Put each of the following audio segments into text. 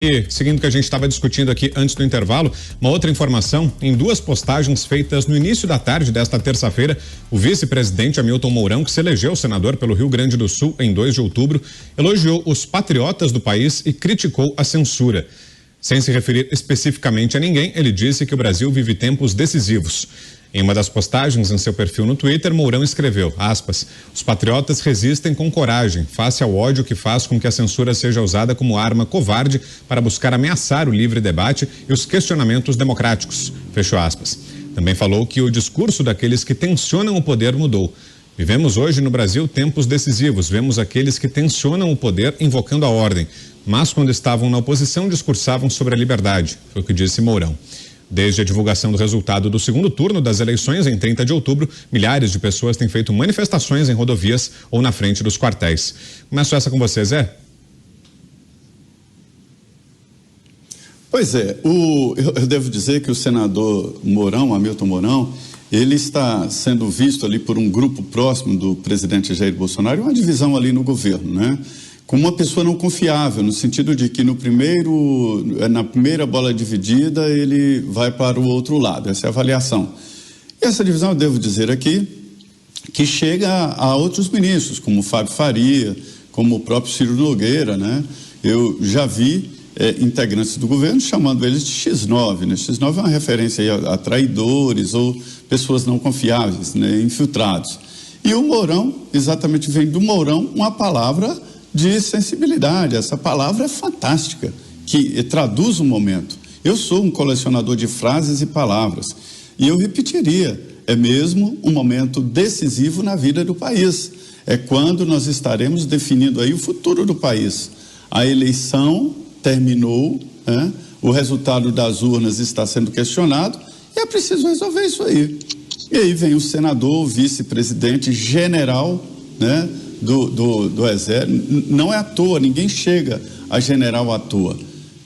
E, seguindo o que a gente estava discutindo aqui antes do intervalo, uma outra informação: em duas postagens feitas no início da tarde desta terça-feira, o vice-presidente Hamilton Mourão, que se elegeu senador pelo Rio Grande do Sul em 2 de outubro, elogiou os patriotas do país e criticou a censura. Sem se referir especificamente a ninguém, ele disse que o Brasil vive tempos decisivos. Em uma das postagens em seu perfil no Twitter, Mourão escreveu, aspas, os patriotas resistem com coragem, face ao ódio que faz com que a censura seja usada como arma covarde para buscar ameaçar o livre debate e os questionamentos democráticos, fechou aspas. Também falou que o discurso daqueles que tensionam o poder mudou. Vivemos hoje no Brasil tempos decisivos, vemos aqueles que tensionam o poder invocando a ordem, mas quando estavam na oposição discursavam sobre a liberdade, foi o que disse Mourão. Desde a divulgação do resultado do segundo turno das eleições em 30 de outubro, milhares de pessoas têm feito manifestações em rodovias ou na frente dos quartéis. Começo essa com você, Zé. Pois é, eu devo dizer que o senador Mourão, Hamilton Mourão, ele está sendo visto ali por um grupo próximo do presidente Jair Bolsonaro, uma divisão ali no governo, né? Como uma pessoa não confiável, no sentido de que na primeira bola dividida ele vai para o outro lado, essa é a avaliação. E essa divisão, eu devo dizer aqui, que chega a outros ministros, como o Fábio Faria, como o próprio Ciro Nogueira, né? Eu já vi integrantes do governo chamando eles de X9, né? X9 é uma referência aí a traidores ou pessoas não confiáveis, né? Infiltrados. E o Mourão, exatamente vem do Mourão uma palavra de sensibilidade. Essa palavra é fantástica, que traduz o momento. Eu sou um colecionador de frases e palavras, e eu repetiria, é mesmo um momento decisivo na vida do país. É quando nós estaremos definindo aí o futuro do país. A eleição terminou, né? O resultado das urnas está sendo questionado, e é preciso resolver isso aí. E aí vem o senador, o vice-presidente, general, né? Do Exército, não é à toa, ninguém chega a general à toa,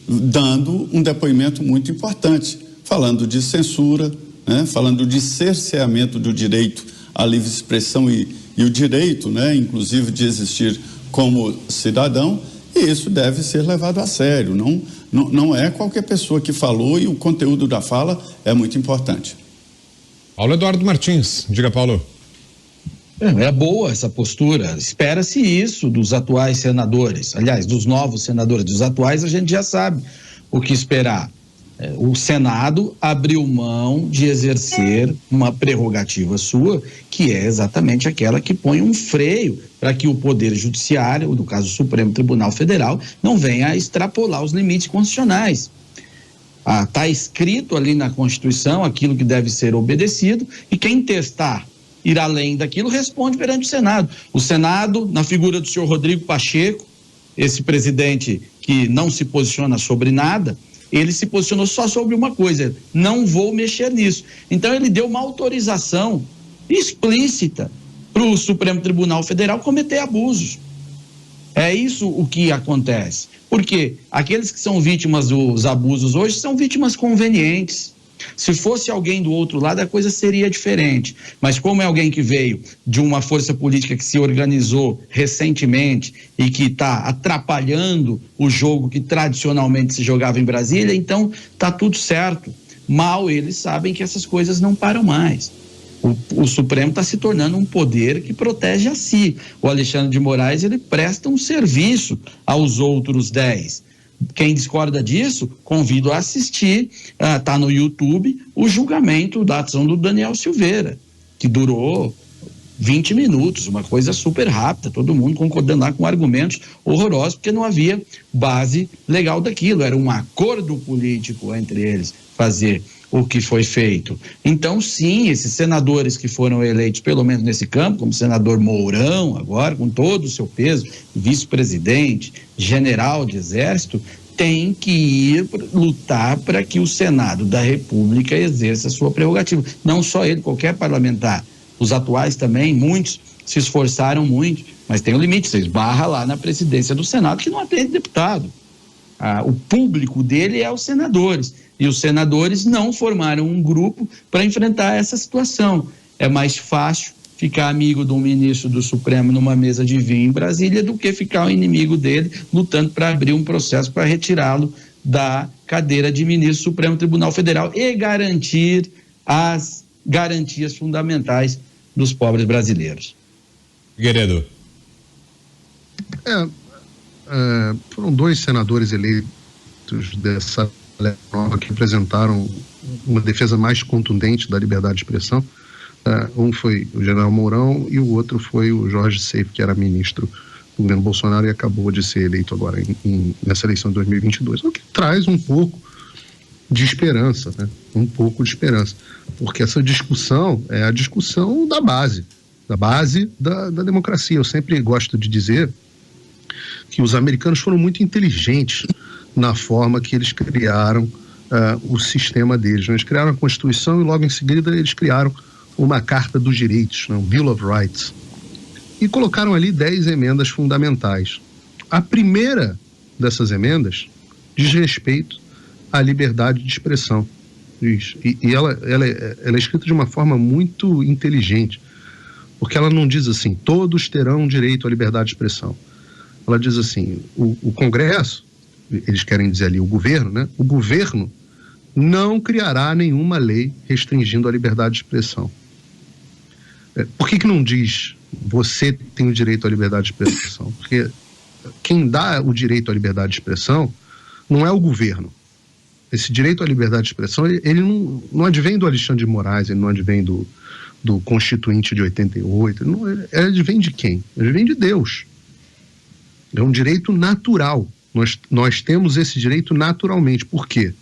dando um depoimento muito importante, falando de censura, né, falando de cerceamento do direito à livre expressão e o direito, né, inclusive de existir como cidadão, e isso deve ser levado a sério, não é qualquer pessoa que falou, e o conteúdo da fala é muito importante. Paulo Eduardo Martins, diga, Paulo. É boa essa postura, espera-se isso dos atuais senadores, aliás, dos novos senadores. Dos atuais a gente já sabe o que esperar. O Senado abriu mão de exercer uma prerrogativa sua, que é exatamente aquela que põe um freio para que o Poder Judiciário, no caso o Supremo Tribunal Federal, não venha a extrapolar os limites constitucionais. Está escrito ali na Constituição aquilo que deve ser obedecido, e quem testar ir além daquilo, responde perante o Senado. O Senado, na figura do senhor Rodrigo Pacheco, esse presidente que não se posiciona sobre nada, ele se posicionou só sobre uma coisa: não vou mexer nisso. Então ele deu uma autorização explícita para o Supremo Tribunal Federal cometer abusos. É isso o que acontece. Porque aqueles que são vítimas dos abusos hoje são vítimas convenientes. Se fosse alguém do outro lado, a coisa seria diferente. Mas como é alguém que veio de uma força política que se organizou recentemente e que está atrapalhando o jogo que tradicionalmente se jogava em Brasília, então está tudo certo. Mal eles sabem que essas coisas não param mais. O Supremo está se tornando um poder que protege a si. O Alexandre de Moraes, ele presta um serviço aos outros 10. Quem discorda disso, convido a assistir, está no YouTube, o julgamento da ação do Daniel Silveira, que durou 20 minutos, uma coisa super rápida, todo mundo concordando lá com argumentos horrorosos, porque não havia base legal daquilo, era um acordo político entre eles fazer o que foi feito. Então, sim, esses senadores que foram eleitos, pelo menos nesse campo, como o senador Mourão, agora, com todo o seu peso, vice-presidente, general de exército, tem que ir lutar para que o Senado da República exerça a sua prerrogativa. Não só ele, qualquer parlamentar. Os atuais também, muitos se esforçaram muito, mas tem um limite, você esbarra lá na presidência do Senado, que não atende deputado. O público dele é os senadores, e os senadores não formaram um grupo para enfrentar essa situação. É mais fácil ficar amigo de um ministro do Supremo numa mesa de vinho em Brasília do que ficar o inimigo dele lutando para abrir um processo para retirá-lo da cadeira de ministro do Supremo Tribunal Federal e garantir as garantias fundamentais dos pobres brasileiros. Guerreiro. Foram 2 senadores eleitos dessa nova que apresentaram uma defesa mais contundente da liberdade de expressão. Um foi o general Mourão e o outro foi o Jorge Seif, que era ministro do governo Bolsonaro e acabou de ser eleito agora nessa eleição de 2022, o que traz um pouco de esperança, né? Um pouco de esperança, porque essa discussão é a discussão da base da democracia. Eu sempre gosto de dizer que os americanos foram muito inteligentes na forma que eles criaram o sistema deles. Eles criaram a Constituição e logo em seguida eles criaram uma Carta dos Direitos, um Bill of Rights, e colocaram ali 10 emendas fundamentais. A primeira dessas emendas diz respeito à liberdade de expressão. E ela é escrita de uma forma muito inteligente, porque ela não diz assim, todos terão direito à liberdade de expressão. Ela diz assim, o Congresso, eles querem dizer ali o governo, né? O governo não criará nenhuma lei restringindo a liberdade de expressão. Por que não diz você tem o direito à liberdade de expressão? Porque quem dá o direito à liberdade de expressão não é o governo. Esse direito à liberdade de expressão, ele não advém do Alexandre de Moraes, ele não advém do Constituinte de 88, ele advém de quem? Ele advém de Deus. É um direito natural. Nós temos esse direito naturalmente. Por quê?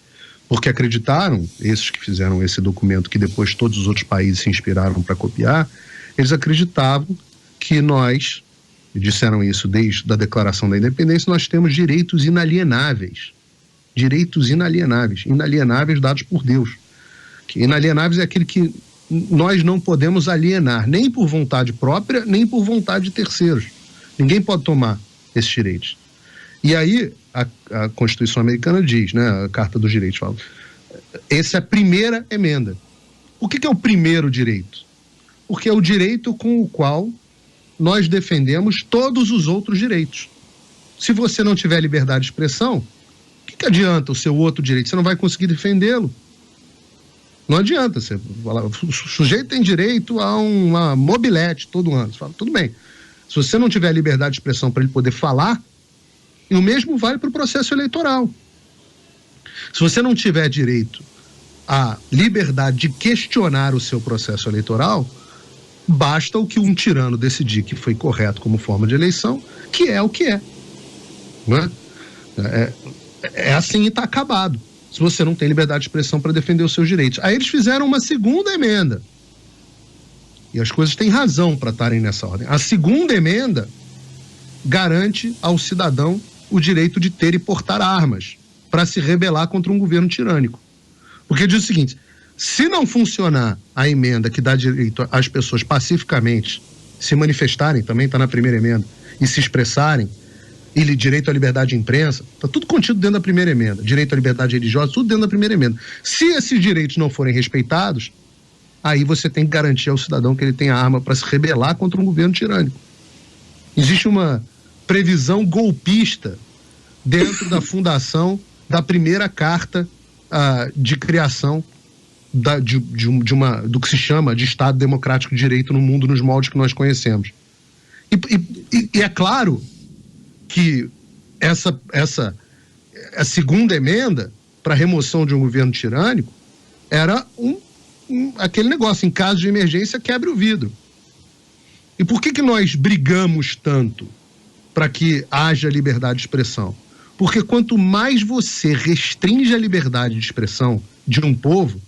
Porque acreditaram, esses que fizeram esse documento, que depois todos os outros países se inspiraram para copiar, eles acreditavam que nós, e disseram isso desde a Declaração da Independência, nós temos direitos inalienáveis. Direitos inalienáveis. Inalienáveis dados por Deus. Que inalienáveis é aquele que nós não podemos alienar, nem por vontade própria, nem por vontade de terceiros. Ninguém pode tomar esses direitos. E aí, a Constituição americana diz, né, a Carta dos Direitos fala, essa é a primeira emenda. O que é o primeiro direito? Porque é o direito com o qual nós defendemos todos os outros direitos. Se você não tiver liberdade de expressão, o que adianta o seu outro direito? Você não vai conseguir defendê-lo. Não adianta. Você fala, o sujeito tem direito a uma mobilete todo ano. Você fala, tudo bem. Se você não tiver liberdade de expressão para ele poder falar, e o mesmo vale para o processo eleitoral. Se você não tiver direito à liberdade de questionar o seu processo eleitoral, basta o que um tirano decidir que foi correto como forma de eleição, que é o que é. Não é? É assim e está acabado. Se você não tem liberdade de expressão para defender os seus direitos. Aí eles fizeram uma segunda emenda. E as coisas têm razão para estarem nessa ordem. A segunda emenda garante ao cidadão o direito de ter e portar armas para se rebelar contra um governo tirânico. Porque diz o seguinte, se não funcionar a emenda que dá direito às pessoas pacificamente se manifestarem, também está na primeira emenda, e se expressarem, e direito à liberdade de imprensa, está tudo contido dentro da primeira emenda, direito à liberdade religiosa, tudo dentro da primeira emenda. Se esses direitos não forem respeitados, aí você tem que garantir ao cidadão que ele tem a arma para se rebelar contra um governo tirânico. Existe uma previsão golpista dentro da fundação da primeira carta de criação do que se chama de Estado Democrático de Direito no mundo nos moldes que nós conhecemos. E é claro que a segunda emenda para remoção de um governo tirânico era aquele negócio, em caso de emergência, quebre o vidro. E por que nós brigamos tanto para que haja liberdade de expressão? Porque quanto mais você restringe a liberdade de expressão de um povo,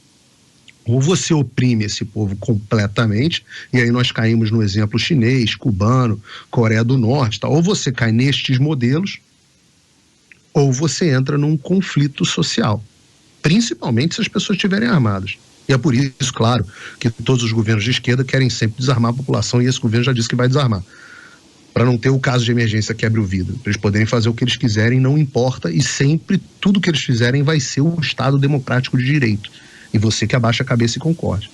ou você oprime esse povo completamente, e aí nós caímos no exemplo chinês, cubano, Coreia do Norte, tá? Ou você cai nestes modelos, ou você entra num conflito social, principalmente se as pessoas estiverem armadas. E é por isso, claro, que todos os governos de esquerda querem sempre desarmar a população, e esse governo já disse que vai desarmar. Para não ter o caso de emergência quebre o vidro, para eles poderem fazer o que eles quiserem, não importa, e sempre tudo que eles fizerem vai ser o Estado Democrático de Direito. E você que abaixa a cabeça e concorde.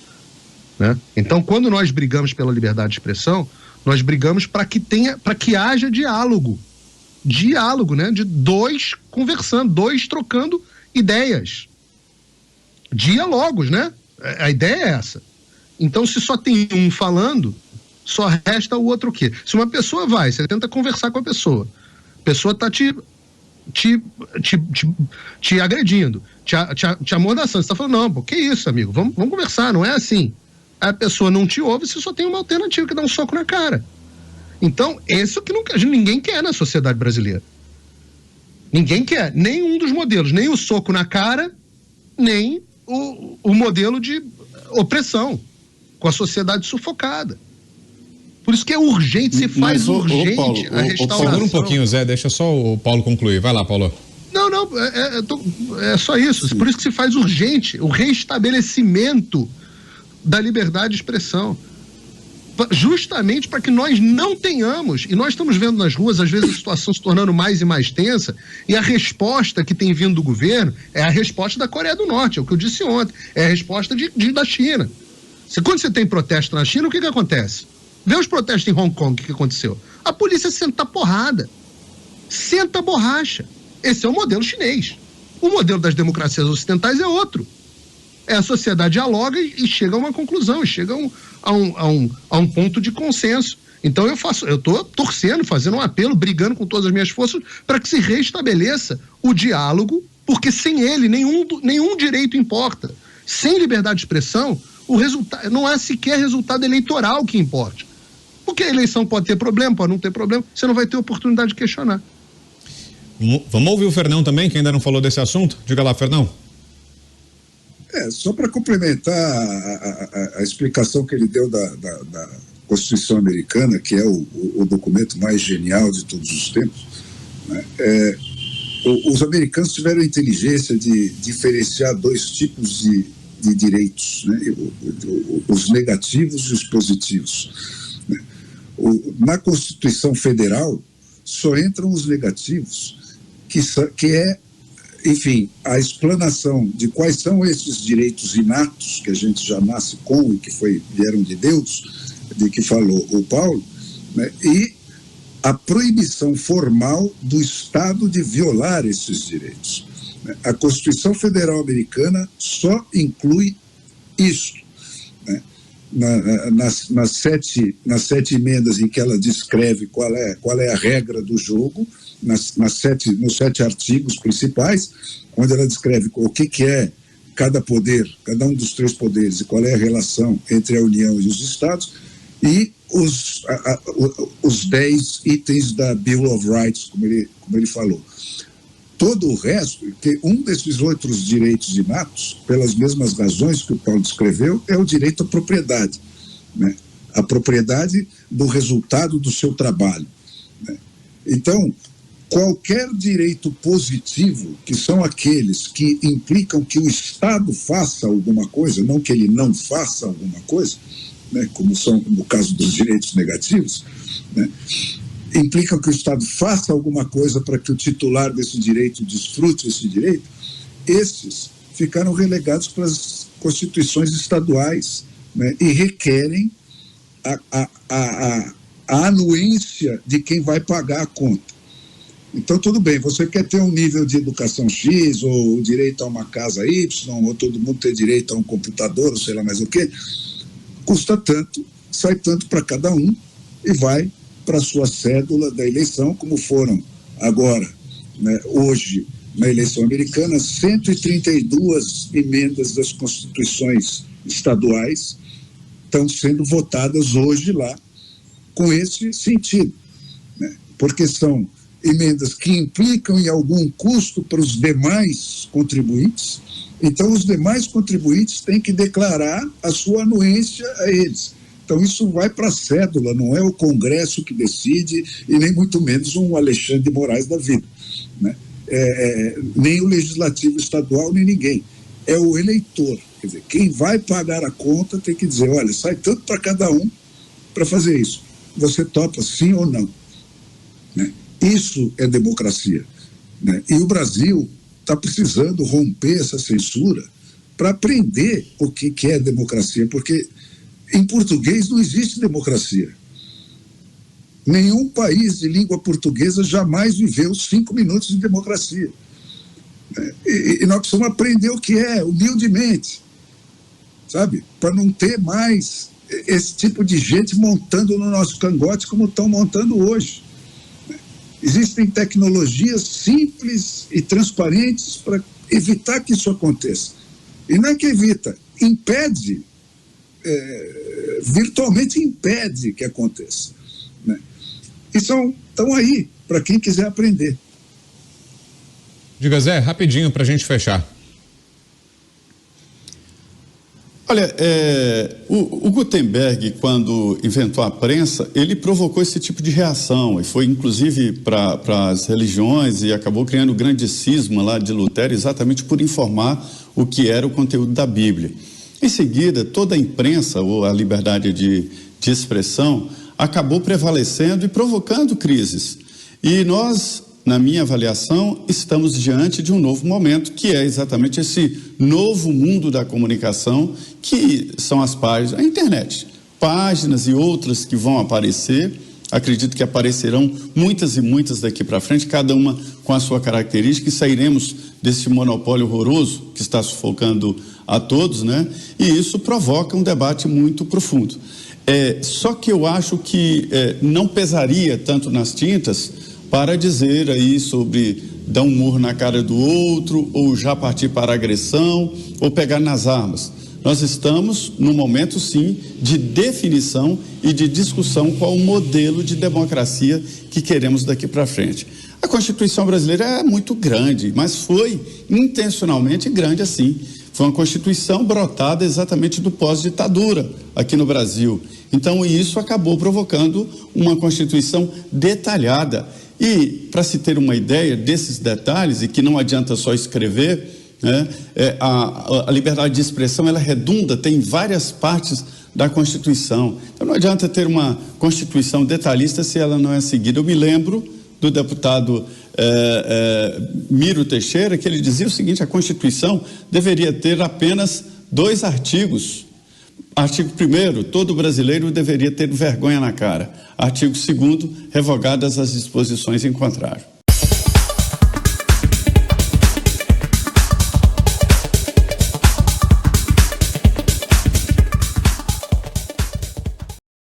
né? Então, quando nós brigamos pela liberdade de expressão, nós brigamos para que haja diálogo, né? De dois conversando, dois trocando ideias, diálogos, né? A ideia é essa. Então, se só tem um falando, só resta o outro o quê? Se uma pessoa vai, você tenta conversar com a pessoa está te agredindo, te amordaçando, você está falando, não, pô, que isso, amigo, vamos conversar, não é assim. A pessoa não te ouve, você só tem uma alternativa, que dá um soco na cara. Então, esse é o que ninguém quer na sociedade brasileira. Ninguém quer, nenhum dos modelos, nem o soco na cara, nem o modelo de opressão, com a sociedade sufocada. Por isso que é urgente, se faz urgente Paulo, a restauração. Segura um pouquinho, Zé, deixa só o Paulo concluir. Vai lá, Paulo. Não, é só isso. Sim. Por isso que se faz urgente o reestabelecimento da liberdade de expressão. Justamente para que nós não tenhamos, e nós estamos vendo nas ruas, às vezes, a situação se tornando mais e mais tensa, e a resposta que tem vindo do governo é a resposta da Coreia do Norte, é o que eu disse ontem, é a resposta da China. Quando você tem protesto na China, o que acontece? Vê os protestos em Hong Kong, o que aconteceu? A polícia senta porrada, senta borracha. Esse é o modelo chinês. O modelo das democracias ocidentais é outro. A sociedade dialoga e chega a uma conclusão, chega a um ponto de consenso. Então eu estou torcendo, fazendo um apelo, brigando com todas as minhas forças para que se restabeleça o diálogo, porque sem ele nenhum direito importa. Sem liberdade de expressão, o resultado não é sequer resultado eleitoral que importa. Porque a eleição pode ter problema, pode não ter problema, você não vai ter oportunidade de questionar. Vamos ouvir o Fernão também, que ainda não falou desse assunto? Diga lá, Fernão. Só para complementar a explicação que ele deu da Constituição Americana, que é o documento mais genial de todos os tempos, né? Os americanos tiveram a inteligência de diferenciar dois tipos de direitos, né? Os negativos e os positivos, né? Na Constituição Federal só entram os negativos, que é, enfim, a explanação de quais são esses direitos inatos que a gente já nasce com e que vieram de Deus, de que falou o Paulo, né? E a proibição formal do Estado de violar esses direitos. A Constituição Federal Americana só inclui isso, né? Nas sete emendas em que ela descreve qual é a regra do jogo, nos 7 artigos principais, onde ela descreve o que é cada poder, cada um dos 3 poderes, e qual é a relação entre a União e os Estados, e os 10 itens da Bill of Rights, como ele falou. Todo o resto, que um desses outros direitos inatos, pelas mesmas razões que o Paulo descreveu, é o direito à propriedade, né? A propriedade do resultado do seu trabalho, né? Então, qualquer direito positivo, que são aqueles que implicam que o Estado faça alguma coisa, não que ele não faça alguma coisa, né, como são no caso dos direitos negativos, né, implicam que o Estado faça alguma coisa para que o titular desse direito desfrute esse direito, esses ficaram relegados para as constituições estaduais, né, e requerem a anuência de quem vai pagar a conta. Então, tudo bem, você quer ter um nível de educação X, ou o direito a uma casa Y, ou todo mundo ter direito a um computador, ou sei lá mais o quê, custa tanto, sai tanto para cada um e vai para a sua cédula da eleição, como foram agora, né, hoje, na eleição americana, 132 emendas das constituições estaduais estão sendo votadas hoje lá, com esse sentido, né, porque são emendas que implicam em algum custo para os demais contribuintes, então os demais contribuintes têm que declarar a sua anuência a eles. Então isso vai para a cédula, não é o Congresso que decide e nem muito menos um Alexandre de Moraes da vida, né? Nem o Legislativo Estadual, nem ninguém. É o eleitor, quer dizer, quem vai pagar a conta tem que dizer, olha, sai tanto para cada um para fazer isso. Você topa sim ou não, né? Isso é democracia, né? E o Brasil está precisando romper essa censura para aprender o que é democracia, porque Em português não existe democracia. Nenhum país de língua portuguesa jamais viveu 5 minutos de democracia. E nós precisamos aprender o que é, humildemente, sabe? Para não ter mais esse tipo de gente montando no nosso cangote como estão montando hoje. Existem tecnologias simples e transparentes para evitar que isso aconteça. E não é que evita, impede, virtualmente impede que aconteça, né? E estão aí para quem quiser aprender. Diga, Zé, rapidinho para a gente fechar. Olha, o Gutenberg, quando inventou a prensa, ele provocou esse tipo de reação e foi inclusive para as religiões e acabou criando um grande cisma lá de Lutero exatamente por informar o que era o conteúdo da Bíblia. Em seguida, toda a imprensa ou a liberdade de expressão acabou prevalecendo e provocando crises. E nós, na minha avaliação, estamos diante de um novo momento, que é exatamente esse novo mundo da comunicação, que são as páginas, a internet, páginas e outras que vão aparecer. Acredito que aparecerão muitas e muitas daqui para frente, cada uma com a sua característica, e sairemos desse monopólio horroroso que está sufocando a todos, né? E isso provoca um debate muito profundo. Só que eu acho que não pesaria tanto nas tintas para dizer aí sobre dar um murro na cara do outro, ou já partir para a agressão, ou pegar nas armas. Nós estamos num momento, sim, de definição e de discussão qual o modelo de democracia que queremos daqui para frente. A Constituição brasileira é muito grande, mas foi intencionalmente grande assim. Foi uma Constituição brotada exatamente do pós-ditadura aqui no Brasil. Então, isso acabou provocando uma Constituição detalhada. E, para se ter uma ideia desses detalhes, e que não adianta só escrever, né, a liberdade de expressão, ela redunda, tem várias partes da Constituição. Então, não adianta ter uma Constituição detalhista se ela não é seguida. Eu me lembro do deputado Miro Teixeira, que ele dizia o seguinte: a Constituição deveria ter apenas 2 artigos. Artigo 1º, todo brasileiro deveria ter vergonha na cara. Artigo 2º, revogadas as disposições em contrário.